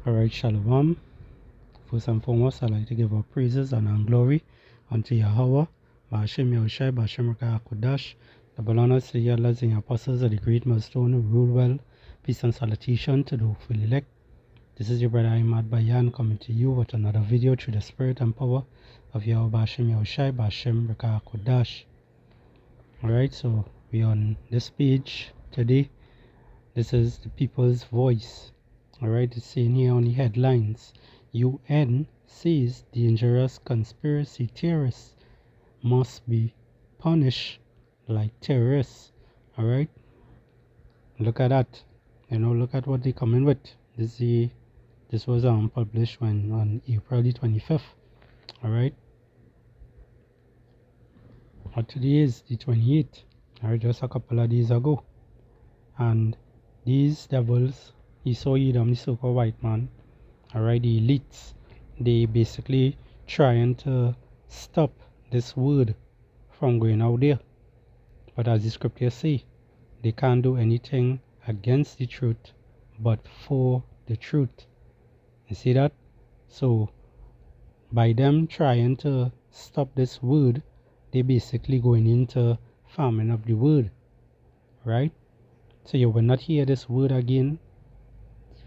Alright, Shalom. First and foremost, I'd like to give our praises and glory unto Yahweh, Ba'ashem Yahushai, Ba'ashem Rakah HaKodash, the Balanas, the Yadlas, and Apostles of the Great Millstone who rule well. Peace and salutation to the hopeful elect. This is your brother Ahmad Bayan coming to you with another video through the spirit and power of Yahweh, Ba'ashem Yahushai, Ba'ashem Rakah HaKodash. Alright, so we're on this page today. This is the people's voice. Alright, it's saying here on the headlines, UN says dangerous conspiracy theorists must be punished like terrorists. Alright, look at that. Look at what they coming with. This was published on April the 25th. Alright, today is the 28th. Alright, just a couple of days ago. And these devils, Esau, Edom, the so-called white man, alright, the elites, they basically trying to stop this word from going out there. But as the scriptures say, they can't do anything against the truth, but for the truth. You see that? So, by them trying to stop this word, they basically going into farming of the word, right? So you will not hear this word again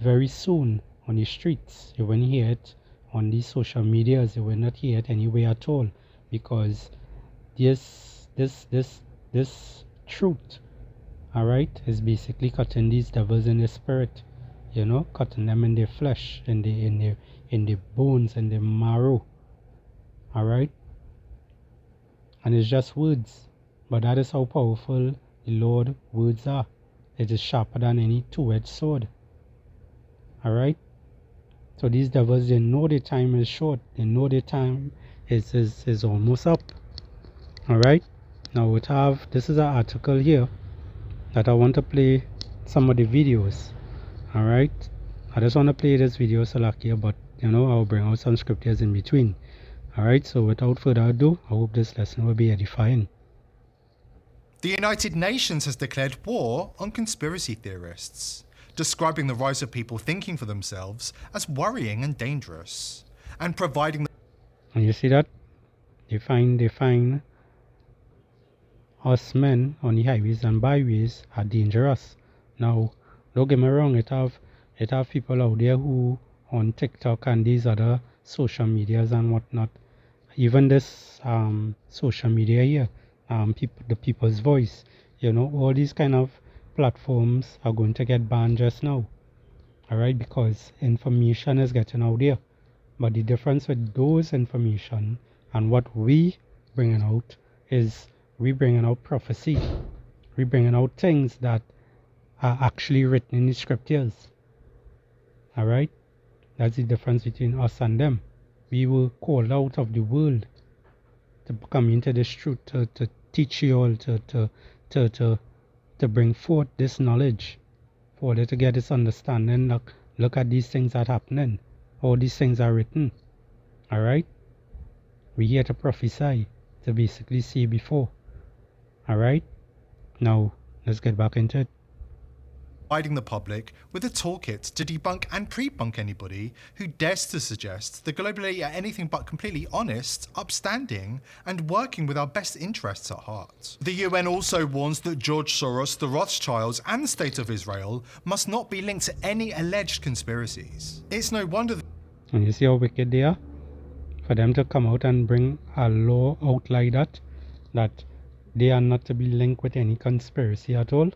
very soon on the streets. You won't hear it on these social medias. You will not hear it anywhere at all, because this truth, all right, is basically cutting these devils in their spirit. Cutting them in their flesh, in their bones, and their marrow. All right, and it's just words, but that is how powerful the Lord words are. It is sharper than any two-edged sword. Alright? So these devils, they know their time is short. They know their time is almost up. Alright? Now this is an article here that I want to play some of the videos. Alright? I just want to play this video Salakia, but I'll bring out some scriptures in between. Alright, so without further ado, I hope this lesson will be edifying. The United Nations has declared war on conspiracy theorists, describing the rise of people thinking for themselves as worrying and dangerous, and providing... And you see that? They find us men on the highways and byways are dangerous. Now, don't get me wrong, it have people out there who on TikTok and these other social medias and whatnot, even this social media here, the people's voice, all these kind of platforms are going to get banned just now. Alright, because information is getting out there. But the difference with those information and what we bringing out is we bringing out prophecy. We bringing out things that are actually written in the scriptures. Alright, that's the difference between us and them. We were called out of the world to come into this truth, to teach you all, to bring forth this knowledge, for you to get this understanding. Look at these things that are happening. All these things are written. Alright? We're here to prophesy, to basically see before. Alright? Now, let's get back into it. Providing the public with a toolkit to debunk and pre-bunk anybody who dares to suggest the globally are anything but completely honest, upstanding, and working with our best interests at heart. The UN also warns that George Soros, the Rothschilds, and the State of Israel must not be linked to any alleged conspiracies. It's no wonder And you see how wicked they are? For them to come out and bring a law out like that they are not to be linked with any conspiracy at all,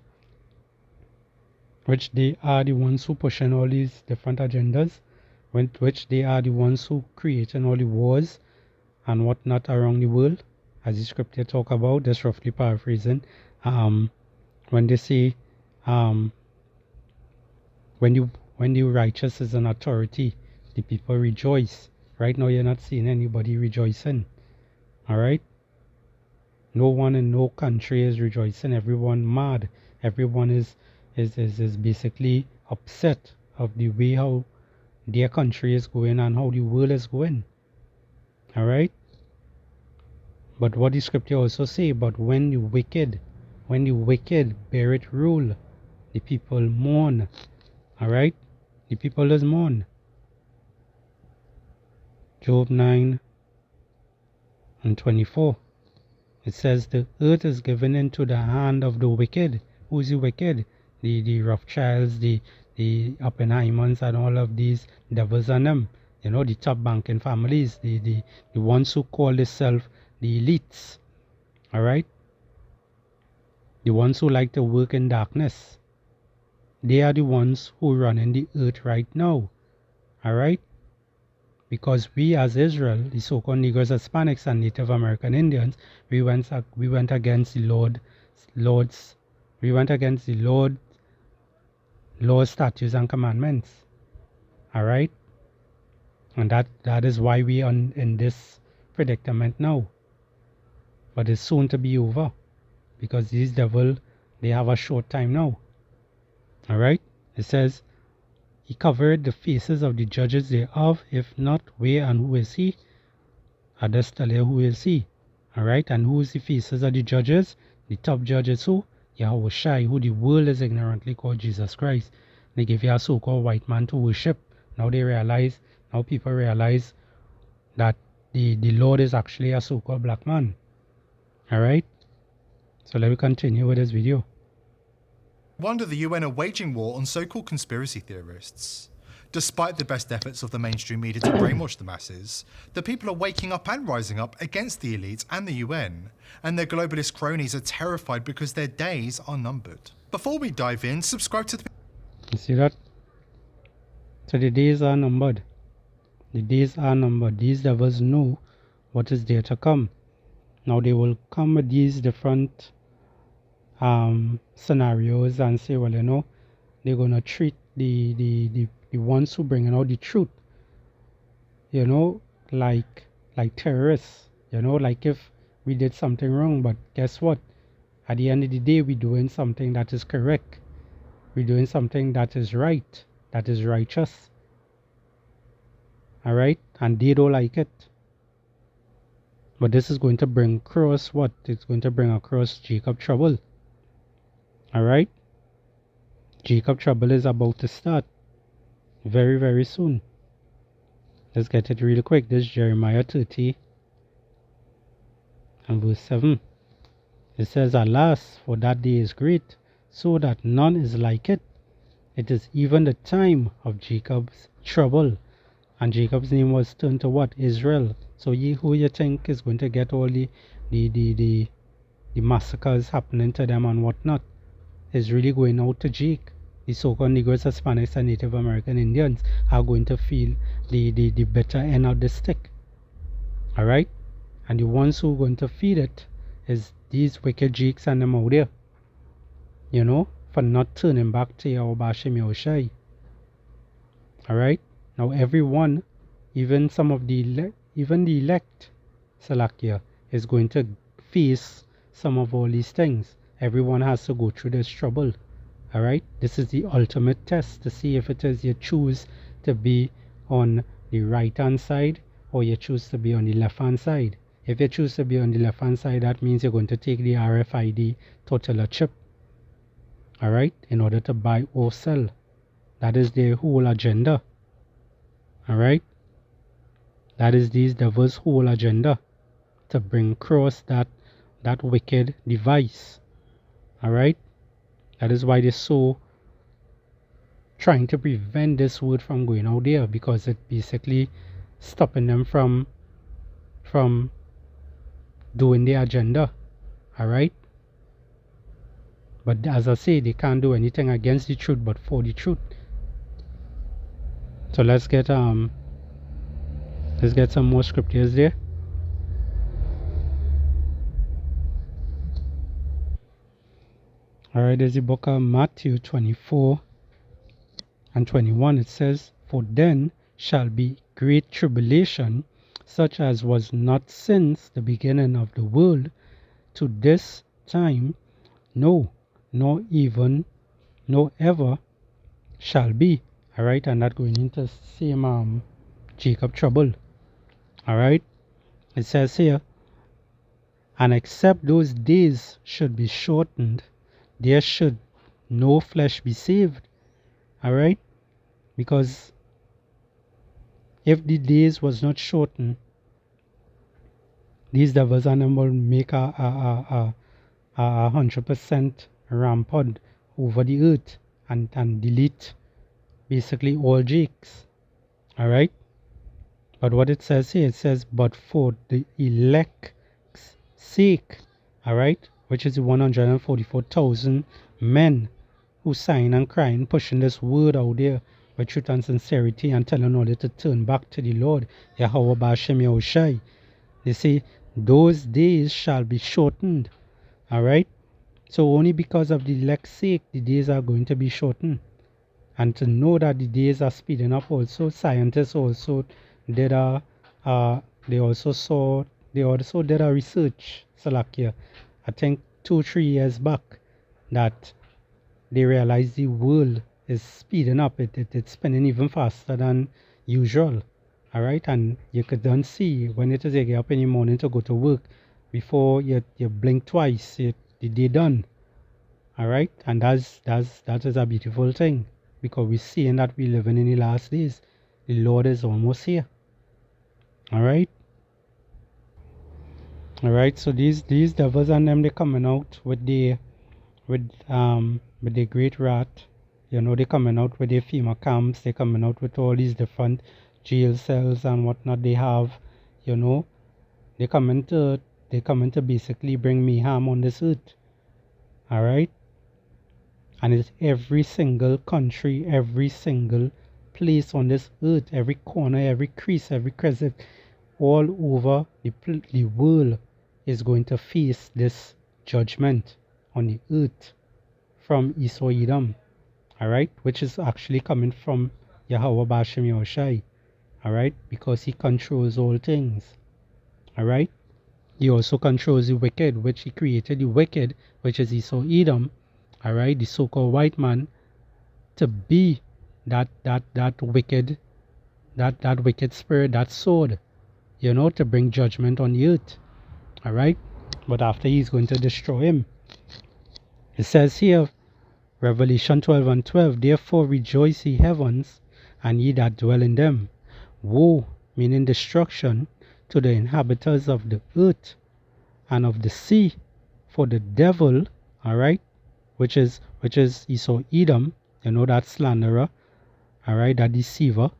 which they are the ones who pushing all these different agendas, which they are the ones who creating all the wars and whatnot around the world, as the scripture talk about, just roughly paraphrasing, when they say, when the righteous is an authority, the people rejoice. Right now you're not seeing anybody rejoicing. Alright? No one in no country is rejoicing. Everyone mad. Everyone is basically upset of the way how their country is going and how the world is going. Alright? But what the scripture also say, but when the wicked bear it rule, the people mourn. Alright? The people does mourn. Job 9 and 24. It says the earth is given into the hand of the wicked. Who's the wicked? The Rothschilds, the Oppenheimers, and all of these devils and them. You know, the top banking families, the ones who call themselves the elites. Alright? The ones who like to work in darkness. They are the ones who run in the earth right now. Alright? Because we as Israel, the so-called Negroes, Hispanics, and Native American Indians, we went against the Lord's statutes and commandments. Alright? And that is why we are in this predicament now. But it's soon to be over. Because these devils, they have a short time now. Alright? It says, He covered the faces of the judges thereof, if not, where and who is he? I just tell you who is he. Alright, and who is the faces of the judges? The top judges who? Yahweh Shai, who the world is ignorantly called Jesus Christ. They give you a so-called white man to worship. Now people realize that the Lord is actually a so-called black man. Alright, so let me continue with this video. Wonder the UN are waging war on so-called conspiracy theorists. Despite the best efforts of the mainstream media to brainwash the masses, the people are waking up and rising up against the elite and the UN, and their globalist cronies are terrified because their days are numbered. Before we dive in, subscribe to the... You see that? So the days are numbered. The days are numbered. These devils know what is there to come. Now they will come with these different scenarios and say, well, you know, they're gonna treat the ones who bring out the truth, you know, like terrorists, you know, like if we did something wrong, but guess what? At the end of the day, we're doing something that is correct. We're doing something that is right, that is righteous. Alright? And they don't like it. But this is going to bring across what? It's going to bring across Jacob trouble. Alright? Jacob trouble is about to start. Very, very soon. Let's get it real quick. This is Jeremiah 30 and verse 7. It says, Alas, for that day is great, so that none is like it. It is even the time of Jacob's trouble. And Jacob's name was turned to what? Israel. So who you think is going to get all the massacres happening to them and whatnot is really going out to Jake. The so-called Negroes, Hispanics, and Native American Indians are going to feel the better end of the stick. Alright? And the ones who are going to feel it is these wicked Jakes and them out there. You know, for not turning back to Yahweh Bashem Yahushai. Alright? Now everyone, even some of the elect Salakia is going to face some of all these things. Everyone has to go through this trouble. Alright? This is the ultimate test to see if it is you choose to be on the right hand side or you choose to be on the left hand side. If you choose to be on the left hand side, that means you're going to take the RFID totaler chip. Alright? In order to buy or sell. That is their whole agenda. Alright? That is these devils' whole agenda. To bring across that wicked device. Alright? That is why they're so trying to prevent this word from going out there, because it basically stopping them from doing their agenda. Alright? But as I say, they can't do anything against the truth but for the truth. So let's get some more scriptures there. Alright, there's the book of Matthew 24 and 21. It says, For then shall be great tribulation, such as was not since the beginning of the world to this time, no, nor even, nor ever shall be. Alright, and that going into same Jacob trouble. Alright, it says here, and except those days should be shortened, there should no flesh be saved. Alright, because if the days was not shortened, these devils and them will make a 100% rampant over the earth and delete basically all jakes. Alright? But what it says here, it says, but for the elect's sake, alright, which is the 144,000 men who sign and crying, pushing this word out there with truth and sincerity and telling all to turn back to the Lord, Yahweh Bashem Yahushai. They say, those days shall be shortened, alright? So only because of the elect's sake, the days are going to be shortened. And to know that the days are speeding up also, scientists also did they also did a research, Salakia, I think 2-3 years back, that they realized the world is speeding up. It's spinning even faster than usual. Alright, and you could then see when it is you get up in the morning to go to work, before you blink twice, the day done. Alright, and that is a beautiful thing, because we're seeing that we're living in the last days. The Lord is almost here. Alright. Alright, so these devils and them, they coming out with the great rat. You know, they coming out with their FEMA camps, they coming out with all these different jail cells and whatnot they have, you know. They coming to basically bring mayhem on this earth. Alright? And it's every single country, every single place on this earth, every corner, every crease, every crescent, all over the world is going to face this judgment on the earth from Esau Edom, alright, which is actually coming from Yahweh Bashem Yahushai, alright, because he controls all things, alright. He also controls the wicked, which he created the wicked, which is Esau Edom, alright, the so-called white man, to be that wicked spirit, that sword, you know, to bring judgment on the earth. Alright? But after he's going to destroy him. It says here, Revelation 12:12, therefore rejoice ye heavens, and ye that dwell in them. Woe, meaning destruction, to the inhabitants of the earth and of the sea, for the devil, alright, which is Esau Edom, you know, that slanderer, alright, that deceiver.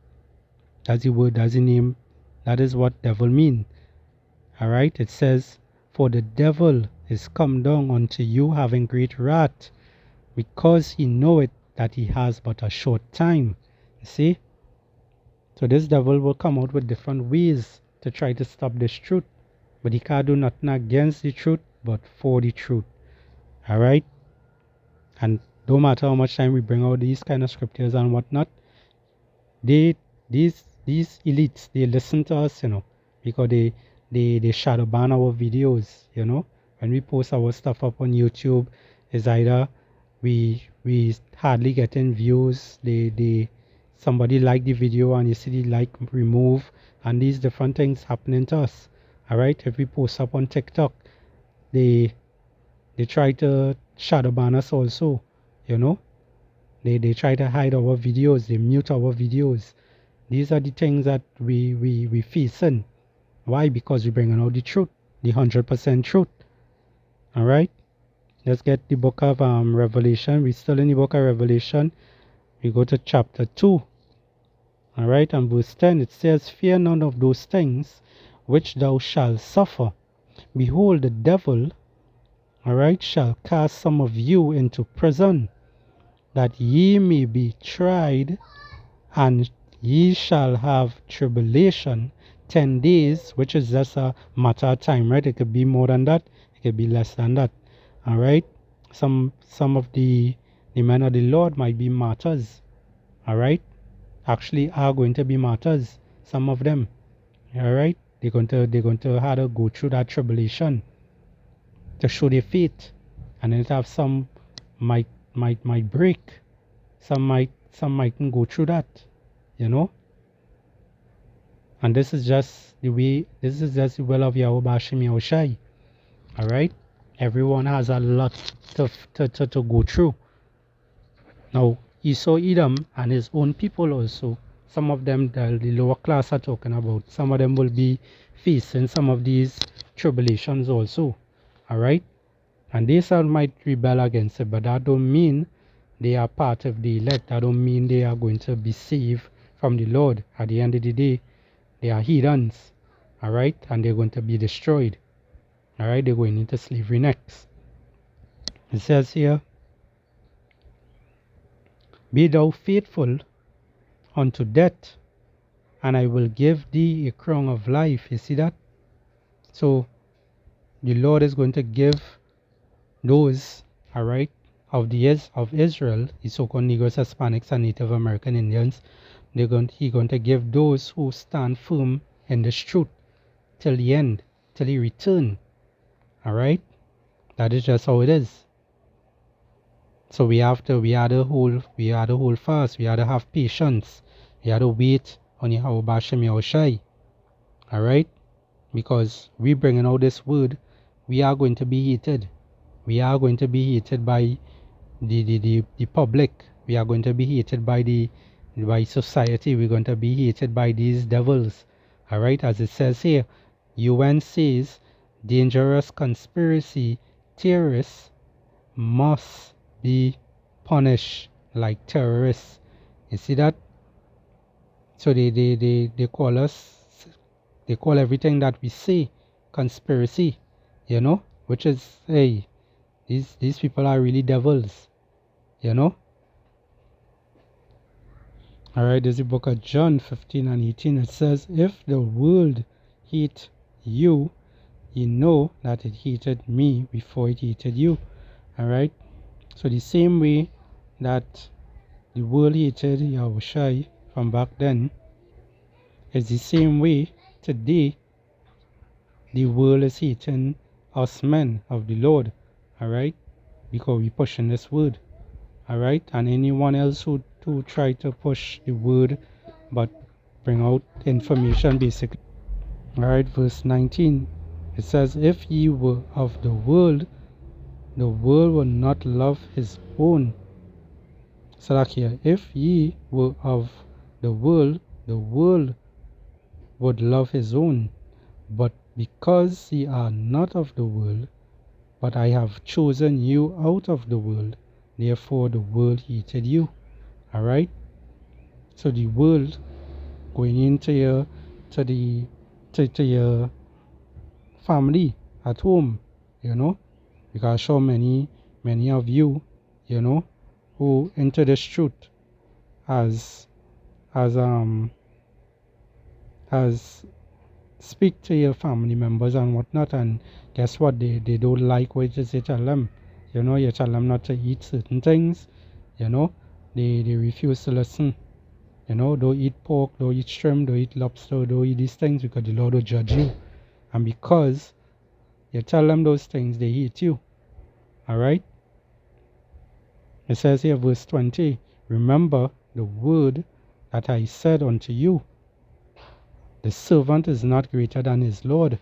That's the word, that's the name, that is what devil mean. Alright, it says, for the devil is come down unto you having great wrath, because he knoweth that he has but a short time. You see? So this devil will come out with different ways to try to stop this truth. But he can't do nothing against the truth, but for the truth. Alright? And no matter how much time we bring out these kind of scriptures and whatnot, these elites, they listen to us, you know, because they shadow ban our videos, you know. When we post our stuff up on YouTube, it's either we hardly getting views, somebody like the video and you see the like remove, and these different things happening to us. Alright, if we post up on TikTok, they try to shadow ban us also, you know. They try to hide our videos, they mute our videos. These are the things that we facing. Why? Because we're bringing out the truth, the 100% truth. Alright? Let's get the book of Revelation. We're still in the book of Revelation. We go to chapter 2. Alright, and verse 10, it says, fear none of those things which thou shalt suffer. Behold, the devil, alright, shall cast some of you into prison, that ye may be tried, and ye shall have tribulation 10 days, which is just a matter of time, right? It could be more than that, it could be less than that. Alright? Some of the men of the Lord might be martyrs. Alright? Actually are going to be martyrs, some of them. Alright? They're going to have to go through that tribulation to show their faith. And then have some might break. Some mightn't go through that. You know? And this is just the will of Yahweh Bashem Yahushai. Alright? Everyone has a lot to go through. Now, Esau Edom and his own people also some of them, the lower class are talking about, some of them will be facing some of these tribulations also. All right, and they some might rebel against it, but that don't mean they are part of the elect. That don't mean they are going to be saved from the Lord. At the end of the day, they are heathens. All right, and they're going to be destroyed. All right, they're going into slavery next. It says here, be thou faithful unto death, and I will give thee a crown of life. You see that? So the Lord is going to give those, all right, of Israel, the so-called Negroes, Hispanics, and Native American Indians. He's going to give those who stand firm in this truth till the end, till he return. All right, that is just how it is. So we had to hold fast. We had to have patience. We had to wait on Yahweh Hashem Yahushai. All right, because we bringing out this word, we are going to be hated. We are going to be hated by the public. We are going to be hated by society. We're going to be hated by these devils. All right, as it says here, UN says dangerous conspiracy theorists must be punished like terrorists. You see that? So they call us, they call everything that we say conspiracy, you know, which is, hey, these people are really devils, you know. All right, there's the book of John 15 and 18. It says, if the world hate you, you know that it hated me before it hated you. All right, so the same way that the world hated Yahushai from back then is the same way today the world is hating us men of the Lord. All right, because we pushing this word. All right, and anyone else who try to push the word but bring out information basically. All right, verse 19, it says, if ye were of the world will not love his own. So like here, if ye were of the world would love his own. But because ye are not of the world, but I have chosen you out of the world, therefore the world hated you. All right, so the world going into your to your family at home, you know, because so many of you, you know, who enter this truth as speak to your family members and whatnot, and guess what, they don't like what you tell them. You know, you tell them not to eat certain things, you know, they refuse to listen. You know, don't eat pork, don't eat shrimp, don't eat lobster, don't eat these things because the Lord will judge you. And because you tell them those things, they hate you. All right, it says here, verse 20, remember the word that I said unto you, the servant is not greater than his Lord.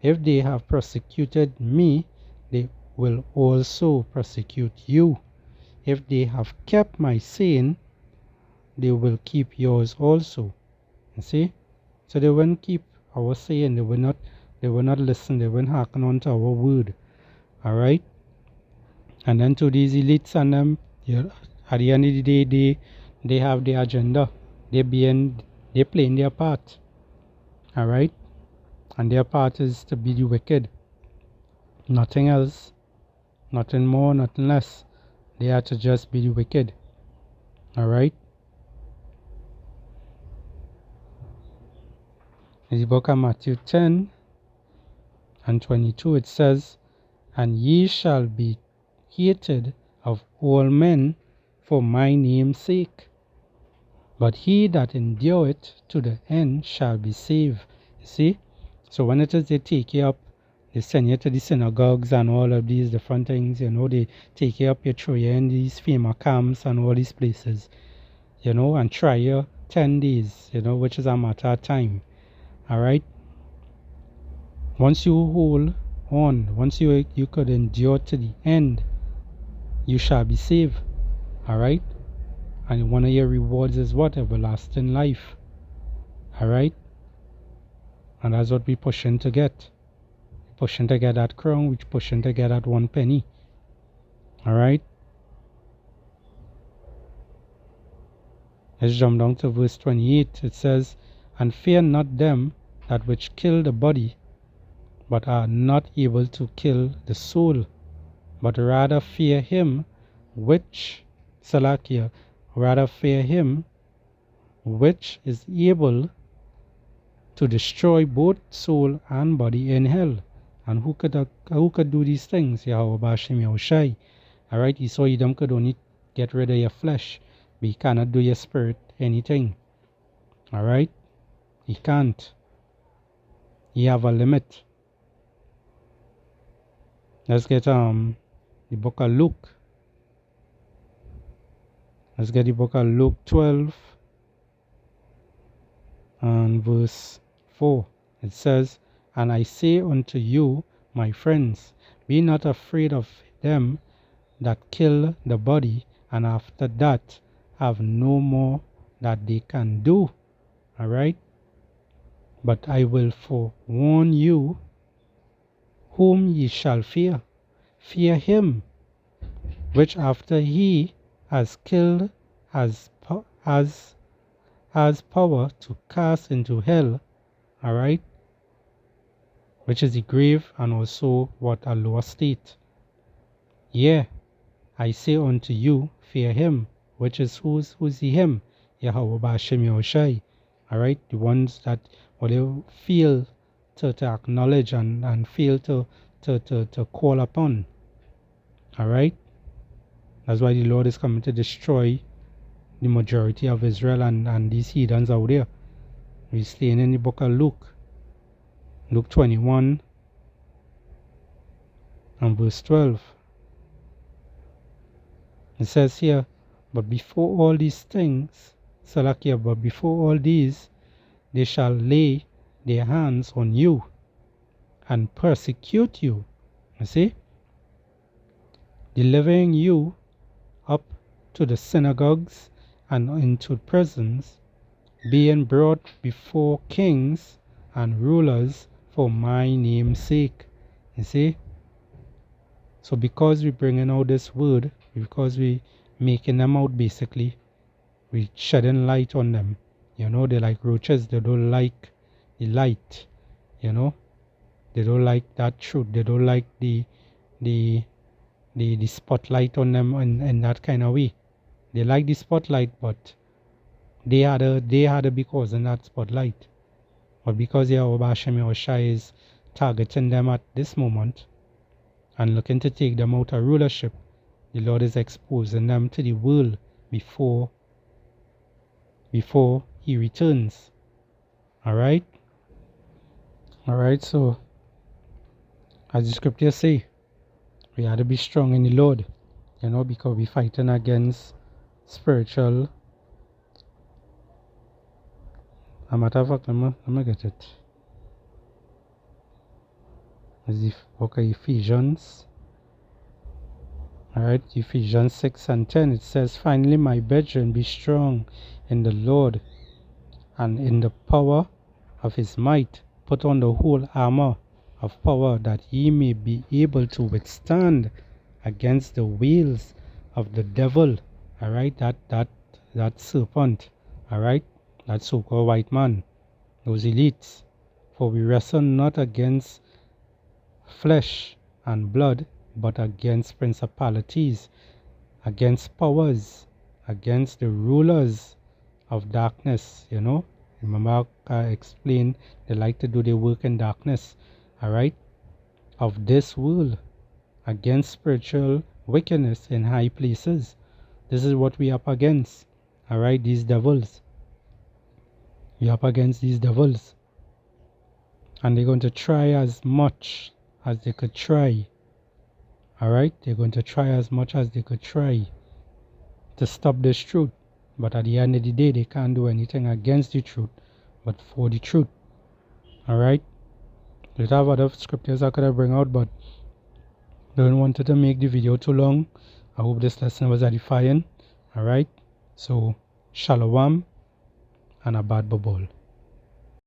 If they have persecuted me, they will also persecute you. If they have kept my saying, they will keep yours also. You see? So they won't keep our saying, they will not listen, they won't hearken unto our word. Alright? And then to these elites and them, at the end of the day, they have their agenda. They playing their part. Alright? And their part is to be the wicked. Nothing else. Nothing more, nothing less. They are to just be the wicked. Alright? In the book of Matthew 10 and 22, it says, and ye shall be hated of all men for my name's sake, but he that endureth to the end shall be saved. You see? So when it is they take you up, they send you to the synagogues and all of these different things, you know, they take you up, you throw you in these FEMA camps and all these places, you know, and try you 10 days, you know, which is a matter of time. Alright? Once you hold on, once you could endure to the end, you shall be saved. Alright? And one of your rewards is what? Everlasting life. Alright? And that's what we're pushing to get. Pushing to get that crown, we're pushing to get that 1 penny. Alright? Let's jump down to verse 28. It says, "And fear not them that which kill the body, but are not able to kill the soul, but rather fear him which, Salakia, rather fear him which is able to destroy both soul and body in hell." And who could do these things? Yahweh Bashim Yahushai. Alright, so Edom could only get rid of your flesh, but he cannot do your spirit anything. Alright? He can't. He have a limit. Let's get the book of Luke. Let's get the book of Luke 12 and verse 4. It says, "And I say unto you, my friends, be not afraid of them that kill the body, and after that have no more that they can do." Alright? "But I will forewarn you whom ye shall fear. Fear him which after he has killed has power to cast into hell." Alright? Which is the grave, and also what a lower state. "Yeah, I say unto you, fear him," which is who's the him? Yahweh Bashim Yahushai. Alright, the ones that they feel to acknowledge and feel to call upon. Alright? That's why the Lord is coming to destroy the majority of Israel and these heathens out there. We're staying in the book of Luke. Luke 21 and verse 12. It says here, "But before all these things," Salakia, "but before all these, they shall lay their hands on you and persecute you." You see? "Delivering you up to the synagogues and into prisons, being brought before kings and rulers for my name's sake." You see? So because we're bringing out this word, because we making them out basically, we shedding light on them. You know, they're like roaches. They don't like the light. You know, they don't like that truth. They don't like the spotlight on them in that kind of way. They like the spotlight, but they had a because in that spotlight. But because Yahweh Hashem Yahushai is targeting them at this moment and looking to take them out of rulership, the Lord is exposing them to the world before he returns. Alright? Alright, so as the scriptures say, we have to be strong in the Lord, you know, because we're fighting against spiritual. A matter of fact, let me get it. It's the book of Ephesians. Alright, Ephesians 6 and 10. It says, "Finally, my brethren, be strong in the Lord and in the power of his might. Put on the whole armor of power, that ye may be able to withstand against the wiles of the devil." Alright, that serpent. Alright, that so-called white man, those elites. "For we wrestle not against flesh and blood, but against principalities, against powers, against the rulers of darkness." You know, remember I explained they like to do their work in darkness. Alright, "of this world, against spiritual wickedness in high places." This is what we up against. Alright, these devils. We up against these devils. And they're going to try as much as they could try. Alright, they're going to try as much as they could try to stop this truth. But at the end of the day, they can't do anything against the truth, but for the truth. Alright? We have other scriptures I could have bring out, but don't want to make the video too long. I hope this lesson was edifying. Alright? So, shalom and a bad bubble.